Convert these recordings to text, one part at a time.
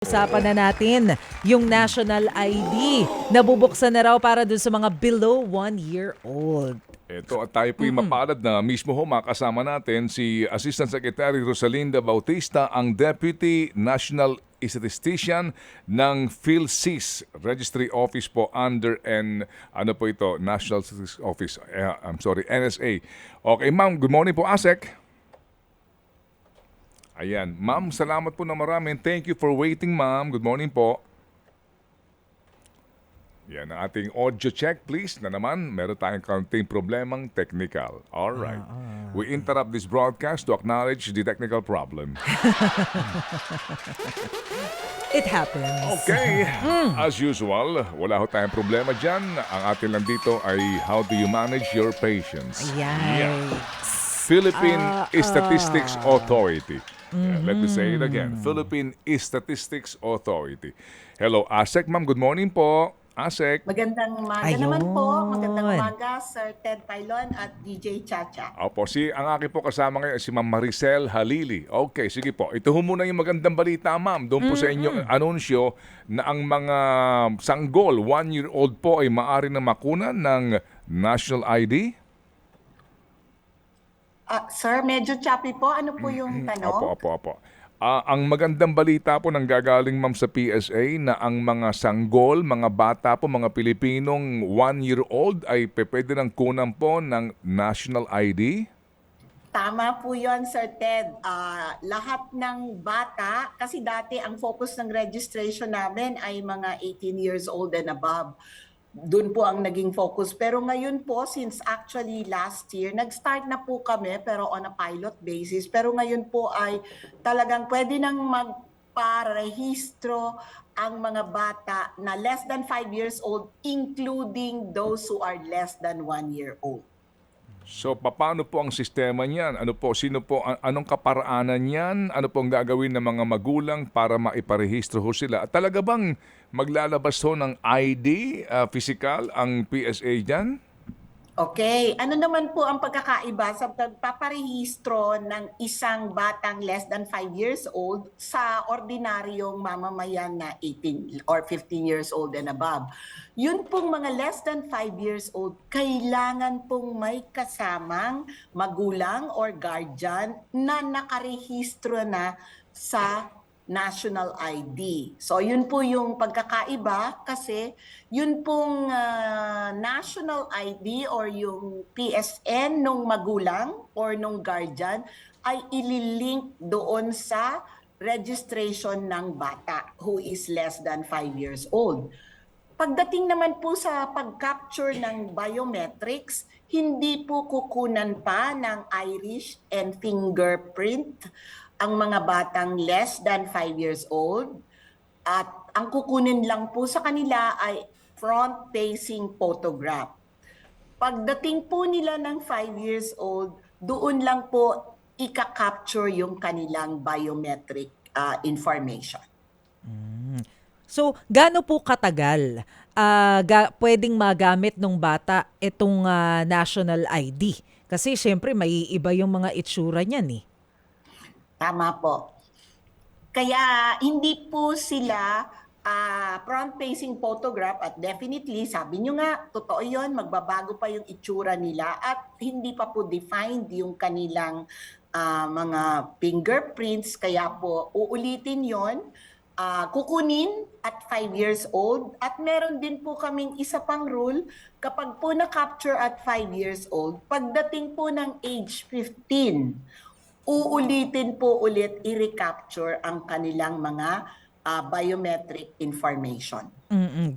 Usapan na natin yung national ID. Nabubuksan na raw para dun sa mga below 1 year old. Ito at tayo po'y mapalad na mismo ho makasama natin si Assistant Secretary Rosalinda Bautista, ang Deputy National Statistician ng PhilSys Registry Office po under National Statistics Office, NSA. Okay, ma'am, good morning po, ASEC. Ayan. Ma'am, salamat po na marami. Thank you for waiting, ma'am. Good morning po. Yan ang ating audio check, please. Na naman, meron tayong kaunting problemang technical. All right. We interrupt this broadcast to acknowledge the technical problem. It happens. Okay. As usual, wala ho tayong problema dyan. Ang atin lang dito ay how do you manage your patients? Ayan. Philippine Statistics Authority. Yeah, let me say it again. Philippine Statistics Authority. Hello, ASEC, ma'am. Good morning po. ASEC. Magandang umaga Ayun. naman po. Magandang umaga, Sir Ted Pailon at DJ Chacha. Opo, ang aking po kasama ngayon si Ma'am Maricel Halili. Okay, sige po. Ito ho muna yung magandang balita, ma'am. Doon po sa inyong anunsyo na ang mga sanggol, 1-year-old po ay maaari na makunan ng national ID. Sir, medyo choppy po. Ano po yung tanong? Opo. Ang magandang balita po nang gagaling ma'am sa PSA na ang mga sanggol, mga bata po, mga Pilipinong 1-year-old ay pwede ng kunan po ng national ID? Tama po yon, Sir Ted. Lahat ng bata, kasi dati ang focus ng registration namin ay mga 18 years old and above. Doon po ang naging focus. Pero ngayon po, since actually last year, nag-start na po kami pero on a pilot basis. Pero ngayon po ay talagang pwede nang magparehistro ang mga bata na less than 5 years old, including those who are less than 1 year old. So, paano po ang sistema niyan? Anong kaparaanan niyan? Ano po ang gagawin ng mga magulang para maiparehistro ho sila? At talaga bang maglalabas ho ng ID, physical, ang PSA diyan? Okay. Ano naman po ang pagkakaiba sa pagpaparehistro ng isang batang less than 5 years old sa ordinaryong mamamayan na 18 or 15 years old and above? Yun pong mga less than 5 years old, kailangan pong may kasamang magulang or guardian na nakarehistro na sa national ID. So yun po yung pagkakaiba kasi yun pong national ID or yung PSN nung magulang or nung guardian ay ililink doon sa registration ng bata who is less than 5 years old. Pagdating naman po sa pag-capture ng biometrics, hindi po kukunan pa ng iris and fingerprint ang mga batang less than 5 years old, at ang kukunin lang po sa kanila ay front-facing photograph. Pagdating po nila ng 5 years old, doon lang po ika-capture yung kanilang biometric information. So, gaano po katagal pwedeng magamit ng bata itong national ID? Kasi syempre maiiba yung mga itsura niyan eh. Tama po. Kaya hindi po sila front-facing photograph at definitely, sabi nyo nga, totoo yun, magbabago pa yung itsura nila at hindi pa po defined yung kanilang mga fingerprints. Kaya po, uulitin yon, kukunin at 5 years old. At meron din po kaming isa pang rule, kapag po na-capture at 5 years old, pagdating po ng age 15, uulitin po ulit i-recapture ang kanilang mga biometric information.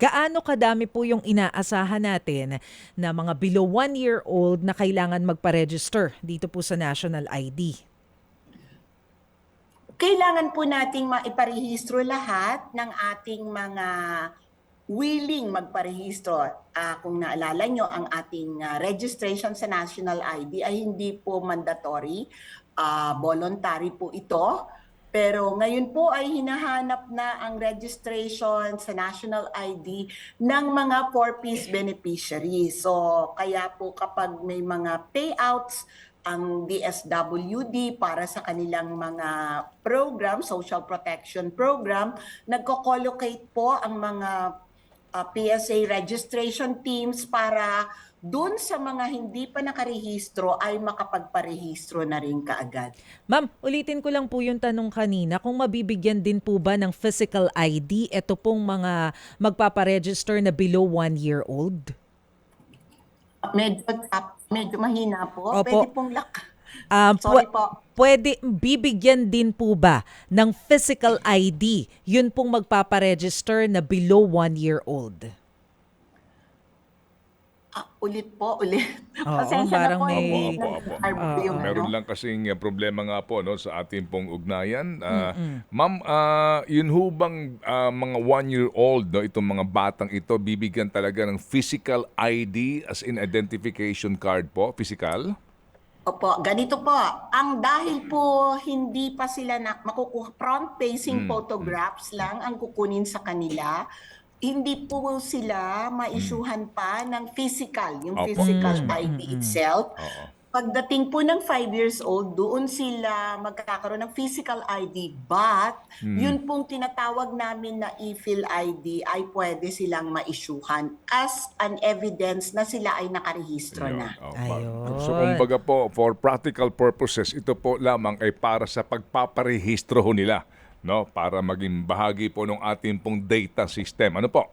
Gaano kadami po yung inaasahan natin na mga below 1 year old na kailangan magpa-register dito po sa national ID? Kailangan po nating maiparehistro lahat ng ating mga willing magparehistro. Kung naalala nyo, ang ating registration sa national ID ay hindi po mandatory. Voluntary po ito. Pero ngayon po ay hinahanap na ang registration sa national ID ng mga 4-piece beneficiaries. So kaya po kapag may mga payouts ang DSWD para sa kanilang mga program, social protection program, nagko-collocate po ang mga PSA registration teams para dun sa mga hindi pa nakarehistro ay makapagparehistro na rin kaagad. Ma'am, ulitin ko lang po yung tanong kanina, kung mabibigyan din po ba ng physical ID ito pong mga magpaparegister na below 1 year old? Medyo mahina po. Opo. Pwede pong Sorry Sorry po. Pwede, bibigyan din po ba ng physical ID yun pong magpaparegister na below 1 year old? Ulit po, ulit. Oo, Pasensya parang na po. may- Opo. Yung, Meron lang kasing problema nga po no, sa ating pong ugnayan. Ma'am, yun ho bang mga 1-year-old, no, itong mga batang ito, bibigyan talaga ng physical ID as in identification card po, physical? Opo, ganito po. Ang dahil po hindi pa sila makukuha, front-facing photographs lang ang kukunin sa kanila, hindi po sila ma-issuehan pa ng physical, yung Opo, physical yes, ma'am. ID itself. Oo. Pagdating po ng 5 years old, doon sila magkakaroon ng physical ID. But, yun pong tinatawag namin na e-fill ID ay pwede silang ma-issuehan as an evidence na sila ay nakarehistro Yun. na. Ayun. So kumbaga po, for practical purposes, ito po lamang ay para sa pagpaparehistro ho nila, no? Para maging bahagi po ng ating pong data system. Ano po?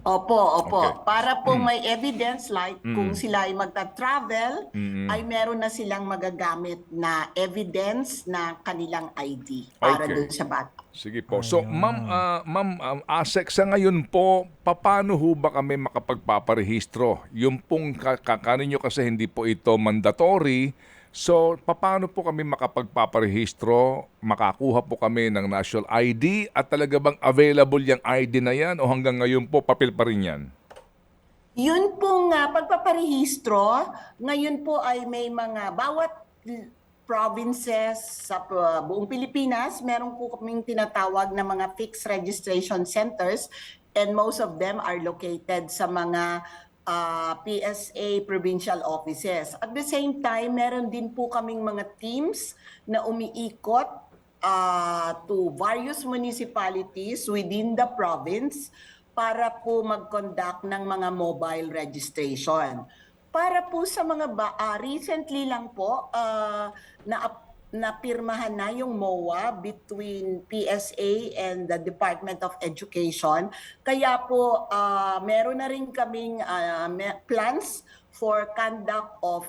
Opo. Okay. Para po may evidence like kung sila ay magta-travel, ay meron na silang magagamit na evidence na kanilang ID para Okay. doon sa bata. Sige po. So, ma'am, ASEC, sa ngayon po, paano ho ba kami makapagpaparehistro? Yung pong kakanin nyo kasi hindi po ito mandatory. So, paano po kami makapagpaparehistro? Makakuha po kami ng national ID at talaga bang available yung ID na yan o hanggang ngayon po papel pa rin yan? Yun pong pagpaparehistro, ngayon po ay may mga bawat provinces sa buong Pilipinas, meron po kaming tinatawag na mga fixed registration centers and most of them are located sa mga PSA provincial offices. At the same time, meron din po kaming mga teams na umiikot to various municipalities within the province para po mag-conduct ng mga mobile registration. Para po sa mga recently lang po napirmahan na yung MOA between PSA and the Department of Education. Kaya po meron na rin kaming plans for conduct of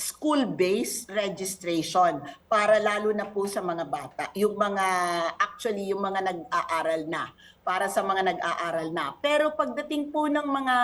school-based registration para lalo na po sa mga bata. Yung mga nag-aaral na. Para sa mga nag-aaral na. Pero pagdating po ng mga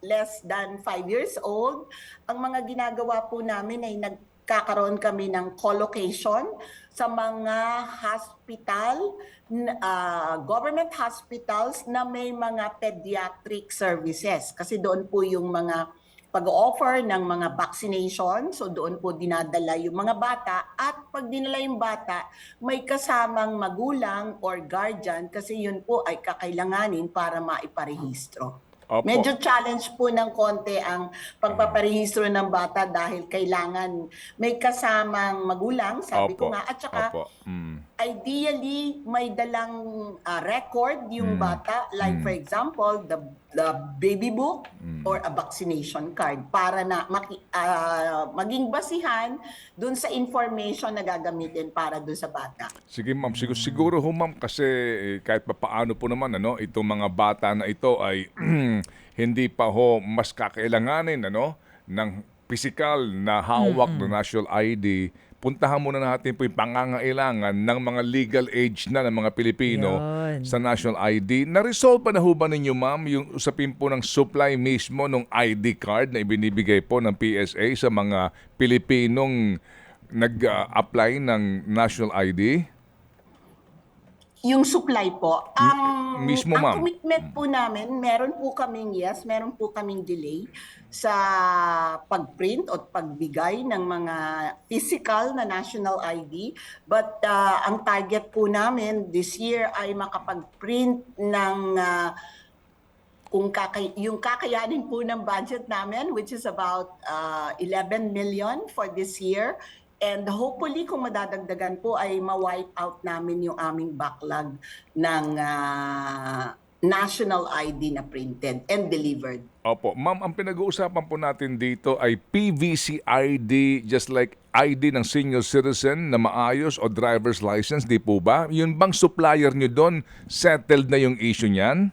less than 5 years old, ang mga ginagawa po namin ay nagkakaroon kami ng collocation sa mga hospital, government hospitals na may mga pediatric services. Kasi doon po yung mga pag-offer ng mga vaccination, so doon po dinadala yung mga bata at pag dinala yung bata, may kasamang magulang or guardian kasi yun po ay kakailanganin para maiparehistro. Opo. Medyo challenge po ng konti ang pagpaparehistro ng bata dahil kailangan may kasamang magulang, sabi ko Opo. nga, at saka Opo. ideally may dalang record yung bata, like for example, the baby book or a vaccination card para na maging basihan dun sa information na gagamitin para dun sa bata. Sige ma'am, siguro ho ma'am kasi kahit papaano po naman itong mga bata na ito ay hindi pa ho mas kakailanganin ng physical na hawak ng national ID. Puntahan muna natin po yung pangangailangan ng mga legal age na ng mga Pilipino Yun. sa national ID. Na-resolve pa na ho ba ninyo ma'am yung usapin po ng supply mismo ng ID card na ibinibigay po ng PSA sa mga Pilipinong nag-apply ng national ID? Yung supply po, Mismo, ang ma'am. commitment po namin, meron po kaming delay sa pagprint o pagbigay ng mga physical na national ID. But ang target po namin this year ay makapag-print ng yung kakayanin po ng budget namin, which is about 11 million for this year. And hopefully, kung madadagdagan po, ay ma-wipe out namin yung aming backlog ng national ID na printed and delivered. Opo. Ma'am, ang pinag-uusapan po natin dito ay PVC ID, just like ID ng senior citizen na maayos o driver's license, di po ba? Yun bang supplier nyo doon, settled na yung issue niyan?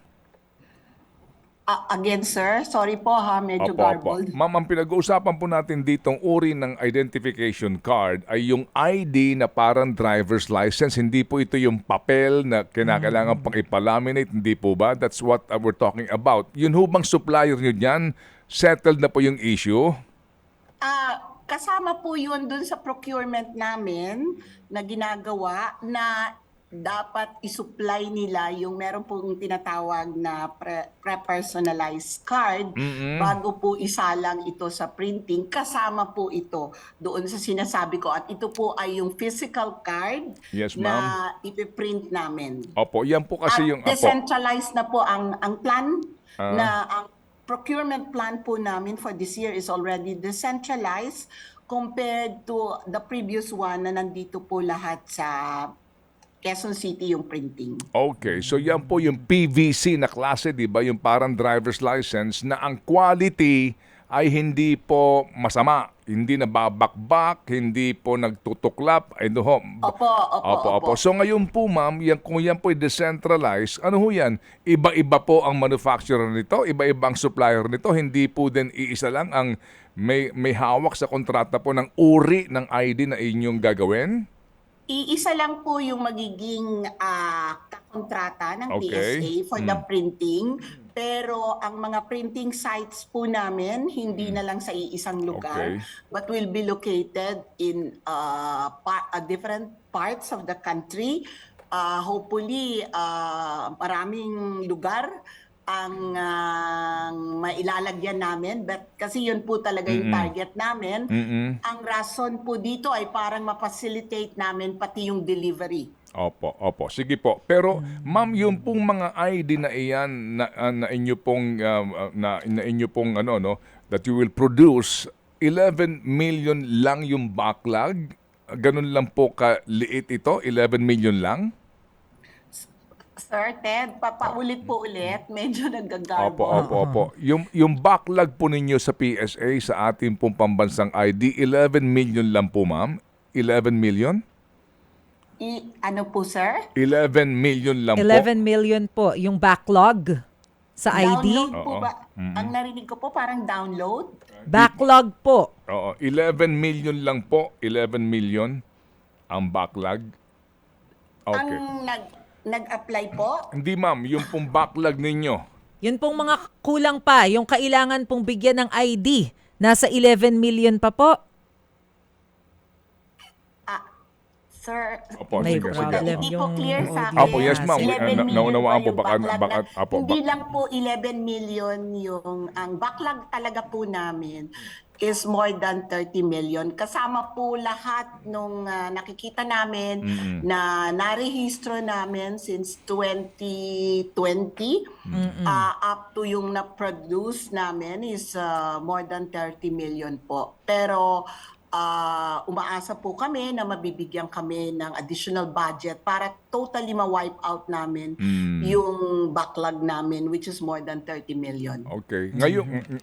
Again, sir, sorry po ha, medyo Opo. garbled. Ma'am, ang pinag-uusapan po natin ditong uri ng identification card ay yung ID na parang driver's license. Hindi po ito yung papel na kinakailangan pang ipalaminate. Hindi po ba? That's what we're talking about. Yun ho bang supplier nyo dyan? Settled na po yung issue? Kasama po yun dun sa procurement namin na ginagawa na dapat isupply nila yung meron pong tinatawag na pre-personalized card bago po isalang ito sa printing. Kasama po ito doon sa sinasabi ko. At ito po ay yung physical card Yes, na ma'am. ipiprint namin. Opo, yan po kasi At yung... decentralized na po ang plan na ang procurement plan po namin for this year is already decentralized compared to the previous one na nandito po lahat sa Quezon City yung printing. Okay, so yan po yung PVC na klase, di ba? Yung parang driver's license na ang quality ay hindi po masama. Hindi nababakbak, hindi po nagtutuklap. Ay, no, ho. Opo. So ngayon po ma'am, kung yan po decentralized, ano ho yan? Iba-iba po ang manufacturer nito, iba-iba ang supplier nito. Hindi po din iisa lang ang may hawak sa kontrata po ng uri ng ID na inyong gagawin? Iisa lang po yung magiging kakontrata ng Okay. PSA for the printing. Pero ang mga printing sites po namin, hindi na lang sa iisang lugar, Okay. but will be located in different parts of the country. Hopefully, maraming lugar ang mailalagyan namin, but kasi yun po talaga yung target namin. Ang rason po dito ay parang ma-facilitate namin pati yung delivery. Opo. Sige po. Pero ma'am, yung pong mga ID na iyan na inyo pong na inyo pong that you will produce, 11 million lang yung backlog. Ganun lang po kaliit ito, 11 million lang? Sir Ted, papaulit po ulit. Medyo naggagarbo. Opo. Yung backlog po ninyo sa PSA sa ating pong pambansang ID, 11 million lang po, ma'am? 11 million? Ano po, sir? 11 million lang po? 11 million po yung backlog sa ID. Download po ba? Ang narinig ko po parang download. Backlog po. Oo, 11 million lang po. 11 million ang backlog. Okay. Ang nag-apply po. Hindi ma'am, yung pong backlog ninyo. Yun pong mga kulang pa, yung kailangan pong bigyan ng ID, nasa 11 million pa po. Sir, Opo, May sige. problem. hindi po yung clear sa akin. Opo, yes, ma'am. 11 million Naunawaan po, yung baka- backlog baka- na- opo, Hindi lang po 11 million yung ang backlog talaga po namin is more than 30 million. Kasama po lahat nung nakikita namin na narehistro namin since 2020 up to yung na-produce namin is more than 30 million po. Pero umaasa po kami na mabibigyan kami ng additional budget para totally ma-wipe out namin yung backlog namin, which is more than 30 million. Okay.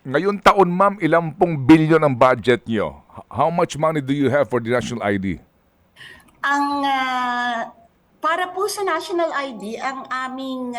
Ngayon taon, ma'am, ilang pong billion ang budget nyo? How much money do you have for the national ID? Ang para po sa national ID, ang aming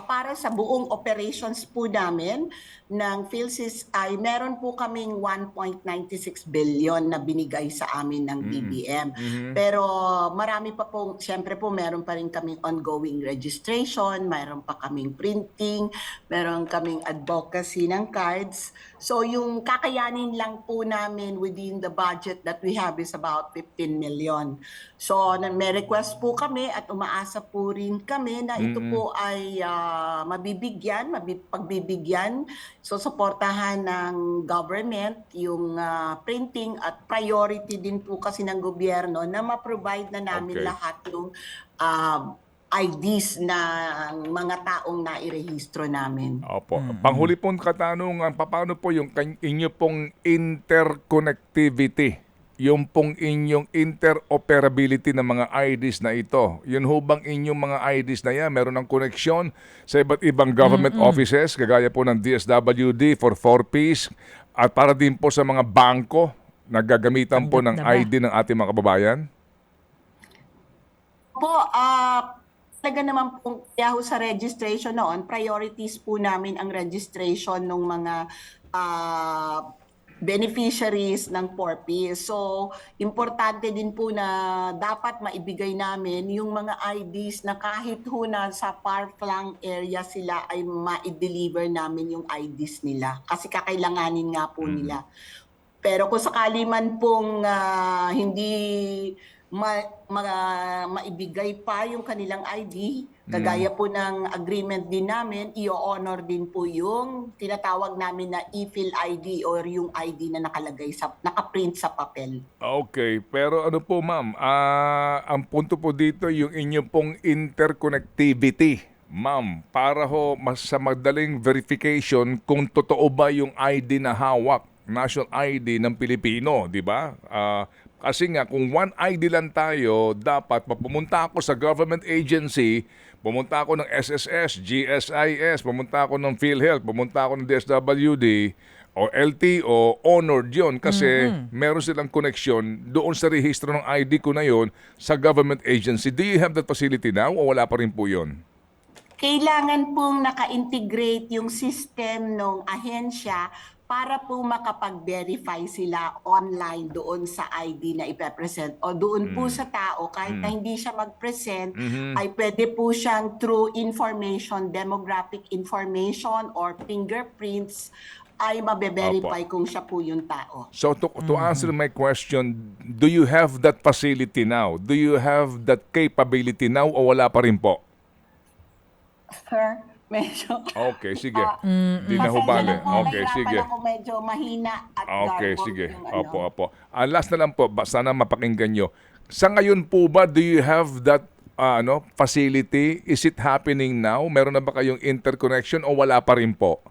para sa buong operations po namin ng PhilSys ay meron po kaming 1.96 billion na binigay sa amin ng DBM. Pero marami pa po, siyempre po meron pa rin kaming ongoing registration, meron pa kaming printing, meron kaming advocacy ng cards. So yung kakayanin lang po namin within the budget that we have is about 15 million. So may request po kami at umaasa po rin kami na ito po ay pagbibigyan. So suportahan ng government yung printing at priority din po kasi ng gobyerno na ma-provide na namin Okay. lahat yung IDs ng mga taong nairehistro namin. Opo. Panghuli pong katanungan, paano po yung inyo pong interconnectivity? Yung pong inyong interoperability ng mga IDs na ito. Yun ho bang inyong mga IDs na yan? Meron ng koneksyon sa iba't ibang government offices, kagaya po ng DSWD for 4Ps, at para din po sa mga bangko na gagamitan po ng Tanggap na ba? ID ng ating mga kababayan? Po, talaga naman po, kaya ho sa registration noon, priorities po namin ang registration ng mga beneficiaries ng 4P. So, importante din po na dapat maibigay namin yung mga IDs na kahit ho na sa far-flung area sila ay ma-deliver namin yung IDs nila. Kasi kakailanganin nga po nila. Pero kung sakali man pong hindi maibigay pa yung kanilang ID, kagaya po ng agreement din namin, i-honor din po yung tinatawag namin na e-fill ID or yung ID na nakaprint sa papel. Okay, pero ano po ma'am, ang punto po dito yung inyong pong interconnectivity. Ma'am, para ho mas sa madaling verification kung totoo ba yung ID na hawak, national ID ng Pilipino, di ba? Kasi nga, kung one ID lang tayo, dapat pumunta ako sa government agency, pumunta ako ng SSS, GSIS, pumunta ako ng PhilHealth, pumunta ako ng DSWD, o LTO, honored yun kasi meron silang connection doon sa rehistro ng ID ko na yon sa government agency. Do you have that facility now o wala pa rin po yun? Kailangan pong naka-integrate yung system ng ahensya para po makapag-verify sila online doon sa ID na ipepresent o doon po sa tao kahit na hindi siya mag-present ay pwede po siyang through information, demographic information or fingerprints ay mabe-verify kung siya po yung tao. So to answer my question, do you have that facility now? Do you have that capability now o wala pa rin po? Sir, medyo... Okay, sige. Di na ho Pasensya bale. na po, Okay, nahirapan sige. ako medyo mahina at Okay, garbled sige. yung Opo, opo. Last na lang po, sana mapakinggan nyo. Sa ngayon po ba, do you have that facility? Is it happening now? Meron na ba kayong interconnection o wala pa rin po?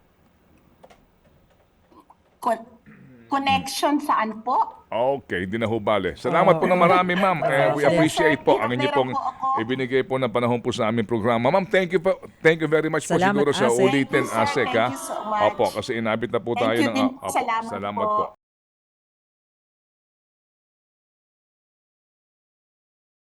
Connection saan po? Okay, di na ho bale. Salamat po na marami, ma'am. We appreciate po ang inyo pong ibinigay po na panahon po sa aming programa. Ma'am, thank you po. Thank you very much po Salamat, siguro sa Asek. ulitin, Thank you, sir. Asek. Thank you so much. Opo, kasi inabit na po Thank tayo you ng... din. Opo, Salamat salamat po. po.